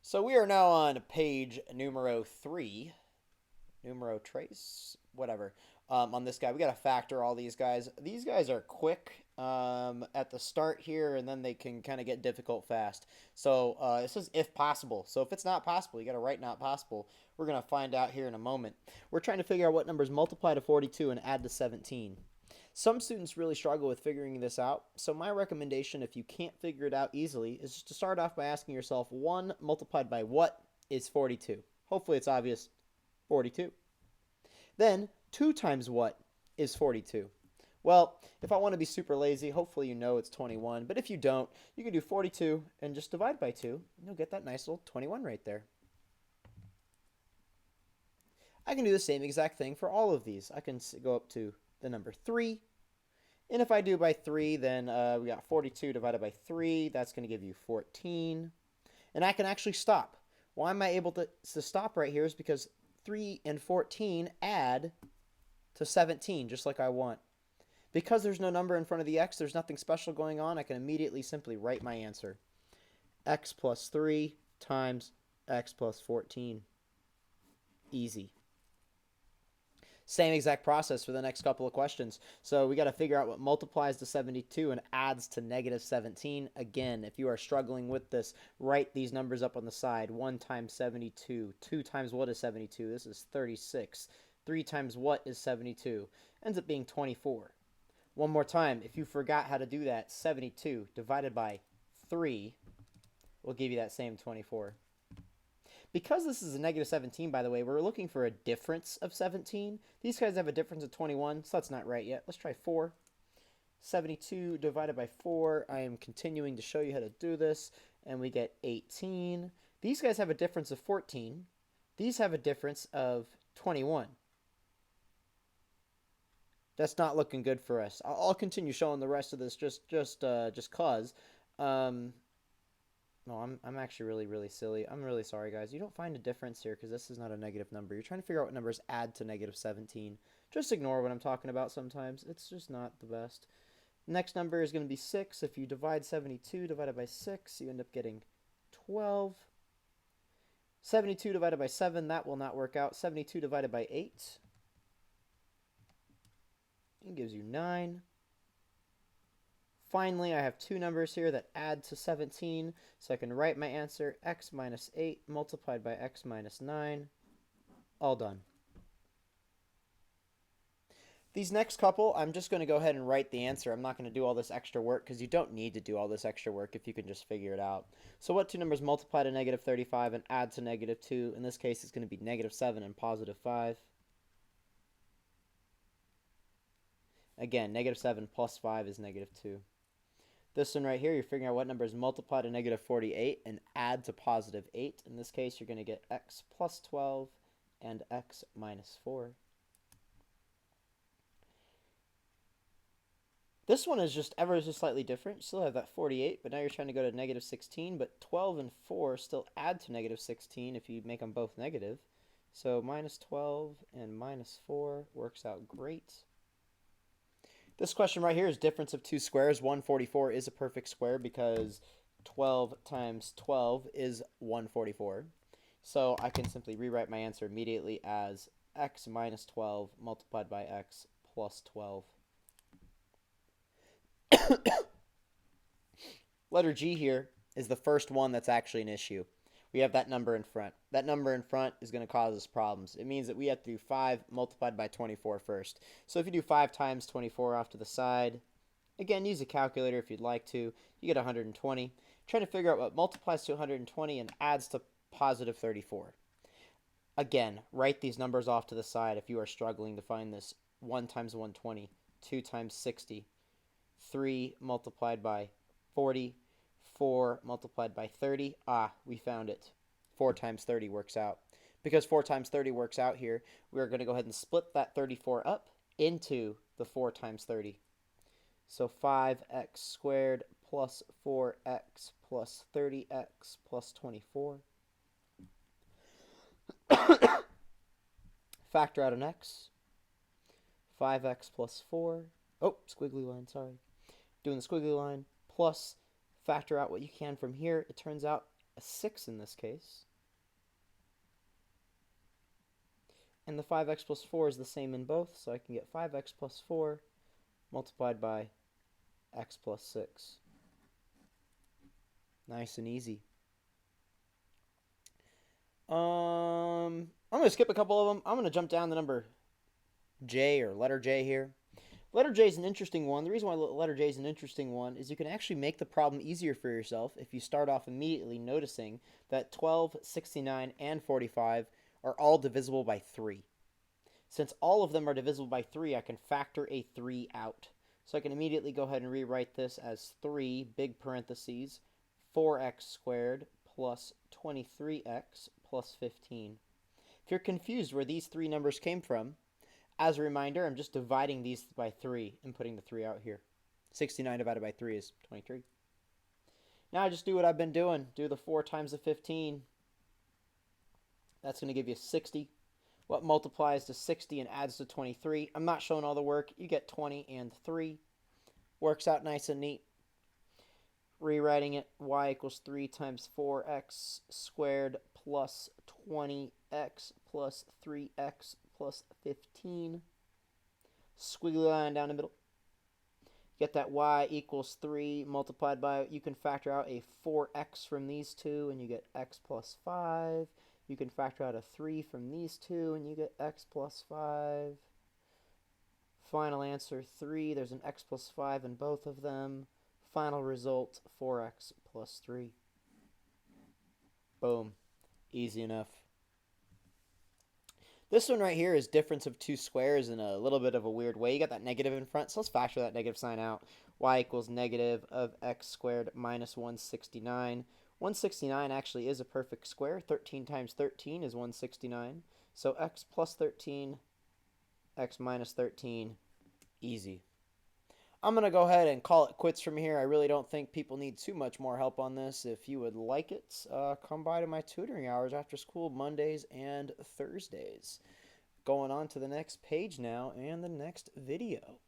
So we are now on page numero 3, numero trace, whatever. On this guy, we got to factor all these guys. These guys are quick at the start here, and then they can kind of get difficult fast. So it says if possible. So if it's not possible, you got to write not possible. We're going to find out here in a moment. We're trying to figure out what numbers multiply to 42 and add to 17. Some students really struggle with figuring this out, so my recommendation, if you can't figure it out easily, is just to start off by asking yourself 1 multiplied by what is 42? Hopefully it's obvious, 42. Then 2 times what is 42? Well, if I want to be super lazy, hopefully you know it's 21, but if you don't, you can do 42 and just divide by 2, and you'll get that nice little 21 right there. I can do the same exact thing for all of these. I can go up to the number 3. And if I do by 3, then we got 42 divided by 3. That's going to give you 14. And I can actually stop. Why am I able to stop right here is because 3 and 14 add to 17, just like I want. Because there's no number in front of the x, there's nothing special going on, I can immediately simply write my answer. X plus 3 times x plus 14. Easy. Same exact process for the next couple of questions. So we got to figure out what multiplies to 72 and adds to negative 17. Again, if you are struggling with this, write these numbers up on the side. 1 times 72. 2 times what is 72? This is 36. 3 times what is 72? Ends up being 24. One more time, if you forgot how to do that, 72 divided by 3 will give you that same 24. Because this is a negative 17, by the way, we're looking for a difference of 17. These guys have a difference of 21, so that's not right yet. Let's try 4. 72 divided by 4. I am continuing to show you how to do this, and we get 18. These guys have a difference of 14. These have a difference of 21. That's not looking good for us. I'll continue showing the rest of this just cause. No, I'm actually really silly. I'm really sorry, guys. You don't find a difference here because this is not a negative number. You're trying to figure out what numbers add to negative 17. Just ignore what I'm talking about sometimes. It's just not the best. Next number is going to be 6. If you divide 72 divided by 6, you end up getting 12. 72 divided by 7, that will not work out. 72 divided by 8, it gives you 9. Finally, I have 2 numbers here that add to 17, so I can write my answer, x minus 8 multiplied by x minus 9. All done. These next couple, I'm just going to go ahead and write the answer. I'm not going to do all this extra work because you don't need to do all this extra work if you can just figure it out. So what 2 numbers multiply to negative 35 and add to negative 2? In this case, it's going to be negative 7 and positive 5. Again, negative 7 plus 5 is negative 2. This one right here, you're figuring out what numbers multiply to negative 48 and add to positive 8. In this case, you're going to get x plus 12 and x minus 4. This one is just ever so slightly different. You still have that 48, but now you're trying to go to negative 16. But 12 and 4 still add to negative 16 if you make them both negative. So minus 12 and minus 4 works out great. This question right here is difference of 2 squares. 144 is a perfect square because 12 times 12 is 144. So I can simply rewrite my answer immediately as x minus 12 multiplied by x plus 12. Letter G here is the first one that's actually an issue. We have that number in front. That number in front is going to cause us problems. It means that we have to do 5 multiplied by 24 first. So if you do 5 times 24 off to the side, again, use a calculator if you'd like to, you get 120. Trying to figure out what multiplies to 120 and adds to positive 34. Again, write these numbers off to the side if you are struggling to find this. 1 times 120, 2 times 60, 3 multiplied by 40, 4 multiplied by 30. We found it. 4 times 30 works out. Because 4 times 30 works out here, we're going to go ahead and split that 34 up into the 4 times 30. So 5x squared plus 4x plus 30x plus 24. Factor out an x. 5x plus 4. Oh, squiggly line, sorry. Doing the squiggly line plus factor out what you can from here. It turns out a 6 in this case. And the 5x plus 4 is the same in both, so I can get 5x plus 4 multiplied by x plus 6. Nice and easy. I'm going to skip a couple of them. I'm going to jump down to number J, or letter J here. Letter J is an interesting one. The reason why letter J is an interesting one is you can actually make the problem easier for yourself if you start off immediately noticing that 12, 69, and 45 are all divisible by 3. Since all of them are divisible by 3, I can factor a 3 out. So I can immediately go ahead and rewrite this as 3, big parentheses, 4x squared plus 23x plus 15. If you're confused where these three numbers came from, as a reminder, I'm just dividing these by 3 and putting the 3 out here. 69 divided by 3 is 23. Now I just do what I've been doing. Do the 4 times the 15. That's going to give you 60. What multiplies to 60 and adds to 23? I'm not showing all the work. You get 20 and 3. Works out nice and neat. Rewriting it, y equals 3 times 4x squared plus 20x plus 3x plus 15. Squiggly line down the middle. Get that y equals 3 multiplied by, you can factor out a 4x from these two and you get x plus 5. You can factor out a 3 from these two and you get x plus 5. Final answer 3. There's an x plus 5 in both of them. Final result 4x plus 3. Boom. Easy enough. This one right here is difference of two squares in a little bit of a weird way. You got that negative in front, so let's factor that negative sign out. Y equals negative of x squared minus 169. 169 actually is a perfect square. 13 times 13 is 169. So x plus 13, x minus 13, easy. I'm going to go ahead and call it quits from here. I really don't think people need too much more help on this. If you would like it, come by to my tutoring hours after school Mondays and Thursdays. Going on to the next page now and the next video.